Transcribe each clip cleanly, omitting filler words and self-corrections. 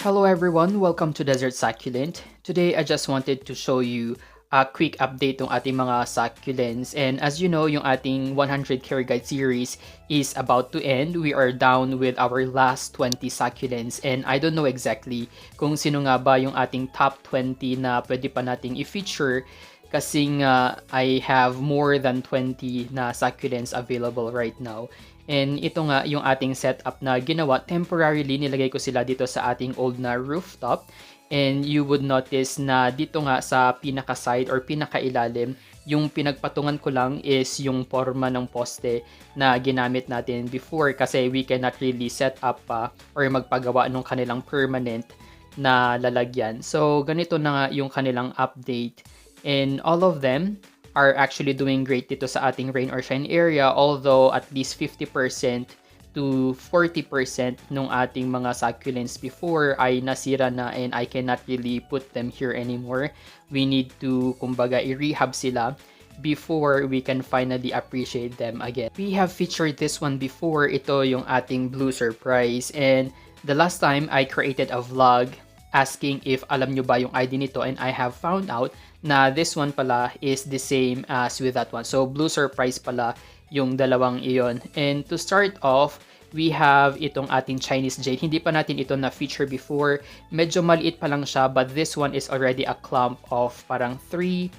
Hello everyone, welcome to Desert Succulent. Today I just wanted to show you a quick update ng ating mga succulents. And as you know, yung ating 100 Care Guide series is about to end. We are down with our last 20 succulents and I don't know exactly kung sino nga ba yung ating top 20 na pwede pa nating i-feature kasi nga I have more than 20 na succulents available right now. And ito nga yung ating setup na ginawa. Temporarily, nilagay ko sila dito sa ating old na rooftop. And you would notice na dito nga sa pinaka-side or pinaka-ilalim, yung pinagpatungan ko lang is yung forma ng poste na ginamit natin before kasi we cannot really set up pa or magpagawa ng kanilang permanent na lalagyan. So, ganito na nga yung kanilang update. And all of them are actually doing great dito sa ating rain or shine area, although at least 50% to 40% nung ating mga succulents before ay nasira na and I cannot really put them here anymore. We need to, kumbaga, i-rehab sila before we can finally appreciate them again. We have featured this one before. Ito yung ating blue surprise, and the last time I created a vlog asking if alam nyo ba yung ID nito, and I have found out na this one pala is the same as with that one. So, blue surprise pala yung dalawang iyon. And to start off, we have itong ating Chinese Jade. Hindi pa natin ito na-feature before. Medyo maliit pa lang siya, but this one is already a clump of parang 3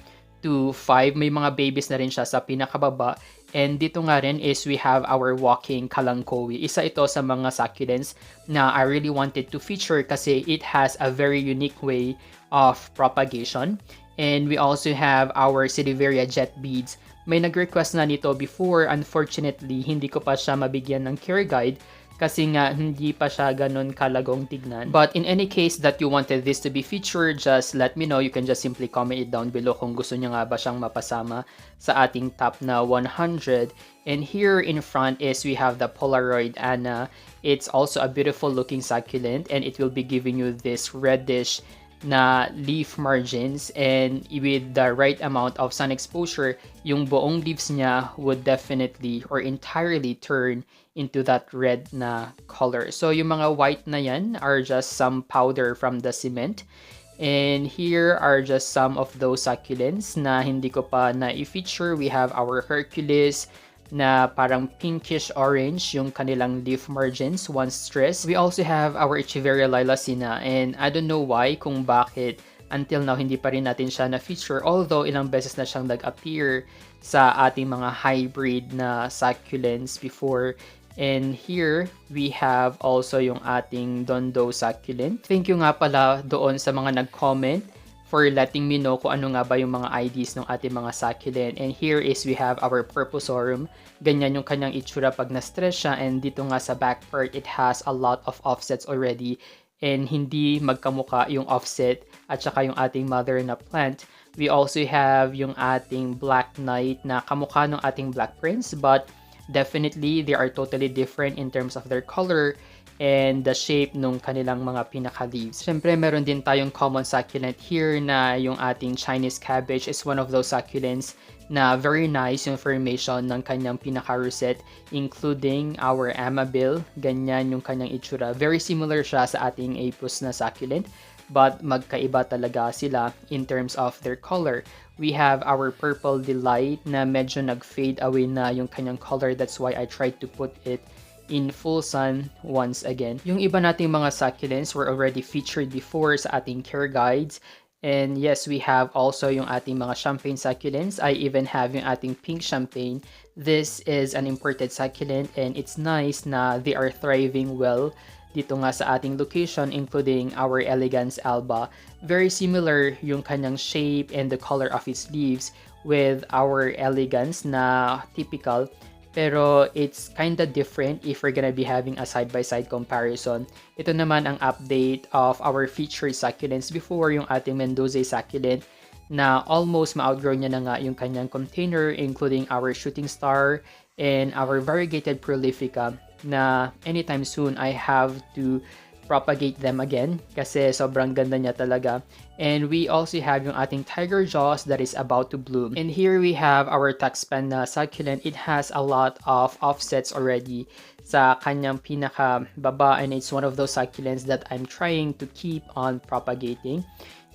to 5. May mga babies na rin siya sa pinakababa. And dito nga rin is we have our walking Kalanchoe. Isa ito sa mga succulents na I really wanted to feature kasi it has a very unique way of propagation. And we also have our Sidiveria jet beads. May nag-request na nito before. Unfortunately, hindi ko pa siya mabigyan ng care guide kasi nga hindi pa siya ganun kalagong tignan. But in any case that you wanted this to be featured, just let me know. You can just simply comment it down below kung gusto niyo nga ba siyang mapasama sa ating top na 100. And here in front is we have the Polaroid Anna. It's also a beautiful looking succulent and it will be giving you this reddish na leaf margins, and with the right amount of sun exposure, yung buong leaves niya would definitely or entirely turn into that red na color. So yung mga white na yan are just some powder from the cement. And here are just some of those succulents na hindi ko pa na-feature. We have our Hercules na parang pinkish orange yung kanilang leaf margins once stressed. We also have our Echeveria Lilacina, and I don't know why kung bakit until now hindi pa rin natin siya na-feature, although ilang beses na siyang nag-appear sa ating mga hybrid na succulents before. And here, we have also yung ating Dondo succulent. Thank you nga pala doon sa mga nag-comment for letting me know kung ano nga ba yung mga IDs ng ating mga succulent. And here is we have our Purpusorum. Ganyan yung kanyang itsura pag na-stress siya. And dito nga sa back part, it has a lot of offsets already. And hindi magkamuka yung offset at saka yung ating mother na plant. We also have yung ating Black Knight na kamukha ng ating Black Prince. But definitely, they are totally different in terms of their color and the shape nung kanilang mga pinaka-leaves. Siyempre, meron din tayong common succulent here na yung ating Chinese Cabbage is one of those succulents na very nice yung formation ng kanyang pinaka-rosette, including our Amabile. Ganyan yung kanyang itsura. Very similar siya sa ating Apus na succulent, but magkaiba talaga sila in terms of their color. We have our Purple Delight na medyo nag-fade away na yung kanyang color. That's why I tried to put it in full sun once again. Yung iba nating mga succulents were already featured before sa ating care guides. And yes, we have also yung ating mga champagne succulents. I even have yung ating pink champagne. This is an imported succulent and it's nice na they are thriving well dito nga sa ating location, including our Elegans Alba. Very similar yung kanyang shape and the color of its leaves with our Elegans na typical. Pero it's kinda different if we're gonna be having a side-by-side comparison. Ito naman ang update of our featured succulents before, yung ating Mendoza succulent na almost ma-outgrow niya na nga yung kanyang container, including our Shooting Star and our Variegated Prolifica na anytime soon I have to propagate them again kasi sobrang ganda niya talaga. And we also have yung ating Tiger Jaws that is about to bloom. And here we have our Tuxpan na succulent. It has a lot of offsets already sa kanyang pinaka-baba, and it's one of those succulents that I'm trying to keep on propagating.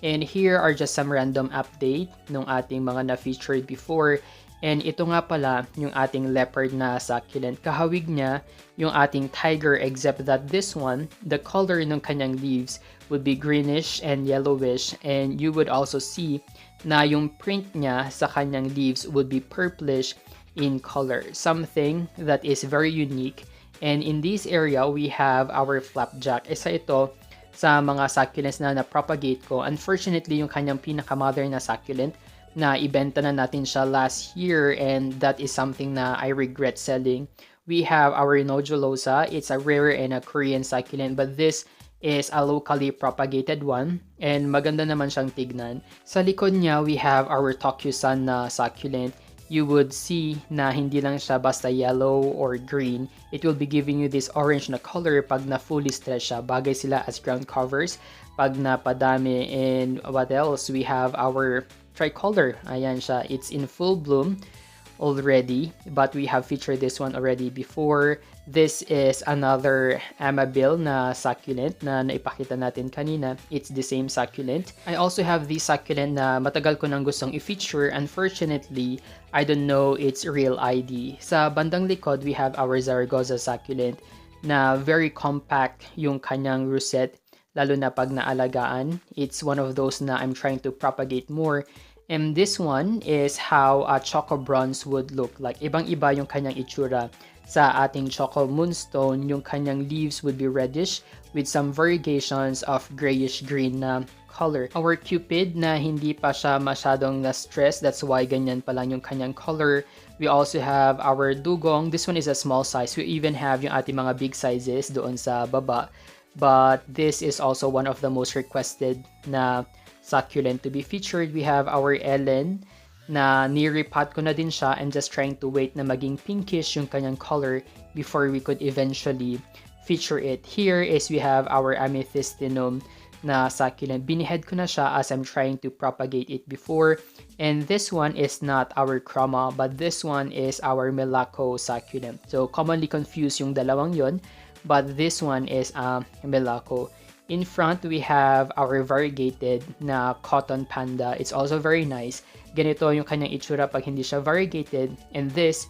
And here are just some random update nung ating mga na-featured before. And ito nga pala yung ating leopard na succulent. Kahawig niya yung ating tiger, except that this one, the color ng kanyang leaves would be greenish and yellowish. And you would also see na yung print niya sa kanyang leaves would be purplish in color. Something that is very unique. And in this area, we have our flapjack. Isa ito sa mga succulents na na-propagate ko. Unfortunately, yung kanyang pinaka-mother na succulent, na ibenta na natin siya last year, and that is something na I regret selling. We have our Nodulosa. It's a rare and a Korean succulent, but this is a locally propagated one, and maganda naman siyang tignan. Sa likod niya, we have our Tuxpan na succulent. You would see na hindi lang siya basta yellow or green. It will be giving you this orange na color pag na fully stretched siya. Bagay sila as ground covers pag napadami. And what else? We have our tricolor. Ayan siya. It's in full bloom already, but we have featured this one already before. This is another Amabile na succulent na naipakita natin kanina. It's the same succulent. I also have this succulent na matagal ko nang gustong i-feature. Unfortunately, I don't know its real ID. Sa bandang likod, we have our Zaragoza succulent na very compact yung kanyang rosette, lalo na pag naalagaan. It's one of those na I'm trying to propagate more. And this one is how a choco bronze would look like. Ibang-iba yung kanyang itsura. Sa ating choco moonstone, yung kanyang leaves would be reddish with some variegations of grayish-green na color. Our cupid na hindi pa siya masyadong na-stress, that's why ganyan pa lang yung kanyang color. We also have our dugong. This one is a small size. We even have yung ating mga big sizes doon sa baba. But this is also one of the most requested na succulent to be featured. We have our Ellen na nirepot ko na din siya. I'm just trying to wait na maging pinkish yung kanyang color before we could eventually feature it. Here is we have our Amethystinum na succulent. Binihead ko na siya as I'm trying to propagate it before. And this one is not our Chroma, but this one is our Melaco succulent. So commonly confused yung dalawang yon, but this one is Melaco. In front, we have our variegated na cotton panda. It's also very nice. Ganito yung kanyang itsura pag hindi siya variegated. And this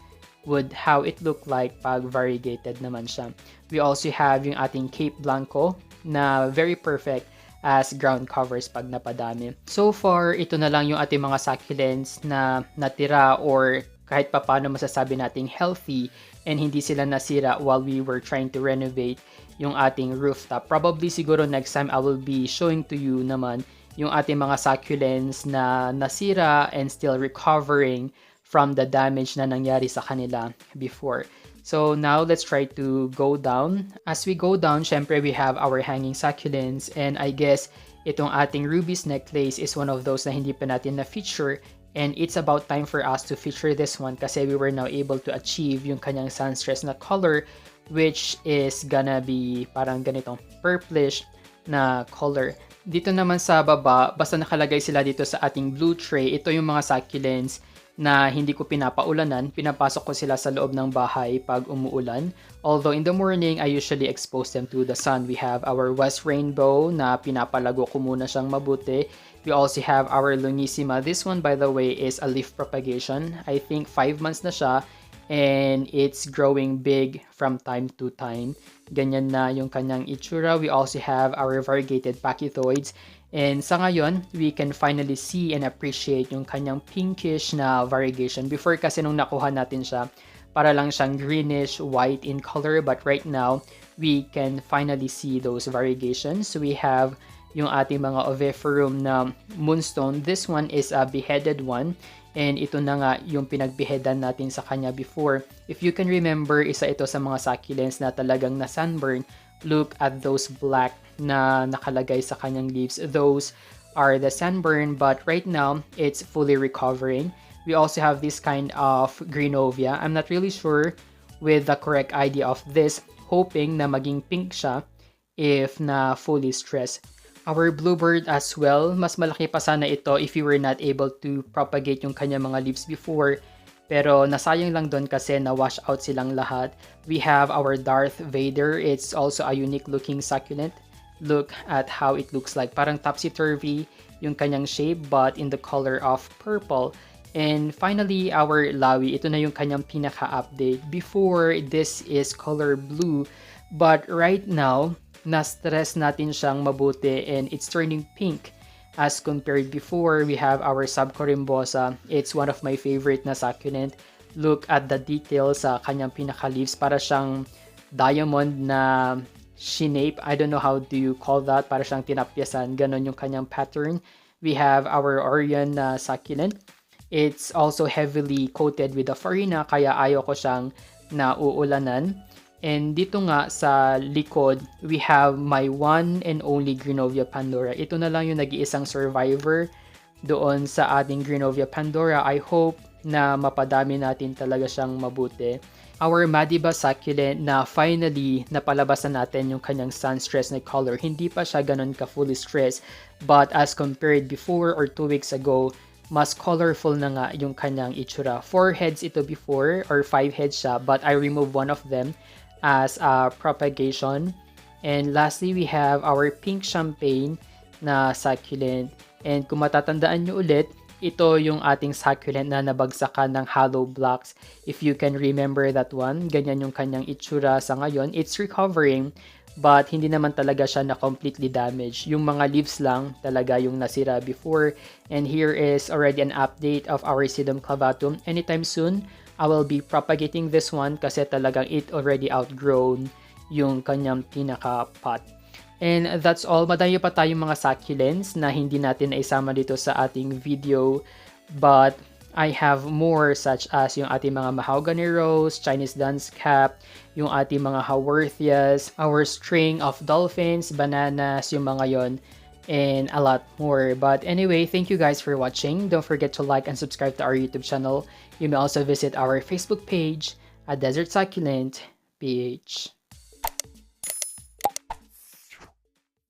would how it look like pag variegated naman siya. We also have yung ating Cape Blanco na very perfect as ground covers pag napadami. So far, ito na lang yung ating mga succulents na natira or kahit papaano masasabi nating healthy and hindi sila nasira while we were trying to renovate yung ating rooftop. Probably siguro next time I will be showing to you naman yung ating mga succulents na nasira and still recovering from the damage na nangyari sa kanila before. So now let's try to go down. As we go down, syempre we have our hanging succulents, and I guess itong ating ruby's necklace is one of those na hindi pa natin na-feature, and it's about time for us to feature this one kasi we were now able to achieve yung kanyang sunstress na color, which is gonna be parang ganitong purplish na color. Dito naman sa baba, basta nakalagay sila dito sa ating blue tray, ito yung mga succulents na hindi ko pinapaulanan. Pinapasok ko sila sa loob ng bahay pag umuulan. Although in the morning, I usually expose them to the sun. We have our West Rainbow na pinapalago ko muna siyang mabuti. We also have our Longissima. This one, by the way, is a leaf propagation. I think 5 months na siya. And it's growing big from time to time. Ganyan na yung kanyang itsura. We also have our Variegated Pachytoides. And sa ngayon, we can finally see and appreciate yung kanyang pinkish na variegation. Before kasi nung nakuha natin siya, para lang siyang greenish, white in color. But right now, we can finally see those variegations. So we have yung ating mga oviferum na moonstone. This one is a beheaded one. And ito na nga yung pinagbeheadan natin sa kanya before. If you can remember, isa ito sa mga succulents na talagang na sunburn. Look at those black na nakalagay sa kanyang leaves. Those are the sunburn, but right now, it's fully recovering. We also have this kind of Greenovia. I'm not really sure with the correct idea of this, hoping na maging pink siya if na fully stressed. Our Bluebird as well, mas malaki pa sana ito if we were not able to propagate yung kanya mga leaves before. Pero nasayang lang doon kasi na-wash out silang lahat. We have our Darth Vader. It's also a unique looking succulent. Look at how it looks like. Parang topsy-turvy yung kanyang shape but in the color of purple. And finally, our Lawi. Ito na yung kanyang pinaka-update. Before, this is color blue. But right now, na-stress natin siyang mabuti and it's turning pink. As compared before, we have our Subcorymbosa. It's one of my favorite na succulent. Look at the details sa kanyang pinaka-leaves. Para siyang diamond na shinape. I don't know how do you call that. Para siyang tinapyasan. Ganon yung kanyang pattern. We have our Orion na succulent. It's also heavily coated with a farina. Kaya ayaw ko siyang nauulanan. And dito nga sa likod, we have my one and only Greenovia Pandora. Ito na lang yung nag-iisang survivor doon sa ating Greenovia Pandora. I hope na mapadami natin talaga siyang mabuti. Our Madiba succulent na finally napalabasan natin yung kanyang sun stress na color. Hindi pa siya ganun ka fully stressed. But as compared before or 2 weeks ago, mas colorful na nga yung kanyang itsura. 4 heads ito before or 5 heads siya but I removed one of them as a propagation. And lastly, we have our pink champagne na succulent. And kung matatandaan nyo ulit, ito yung ating succulent na nabagsakan ng hollow blocks. If you can remember that one, ganyan yung kanyang itsura sa ngayon. It's recovering, but hindi naman talaga siya na completely damaged. Yung mga leaves lang talaga yung nasira before. And here is already an update of our Sedum clavatum. Anytime soon, I will be propagating this one kasi talagang it already outgrown yung kanyang pinaka-pot. And that's all. Madami pa tayong mga succulents na hindi natin naisama dito sa ating video. But I have more such as yung ating mga mahogany rose, Chinese dance cap, yung ating mga haworthias, our string of dolphins, bananas, yung mga yon, and a lot more. But anyway, thank you guys for watching. Don't forget to like and subscribe to our YouTube channel. You may also visit our Facebook page at Desert Succulent PH.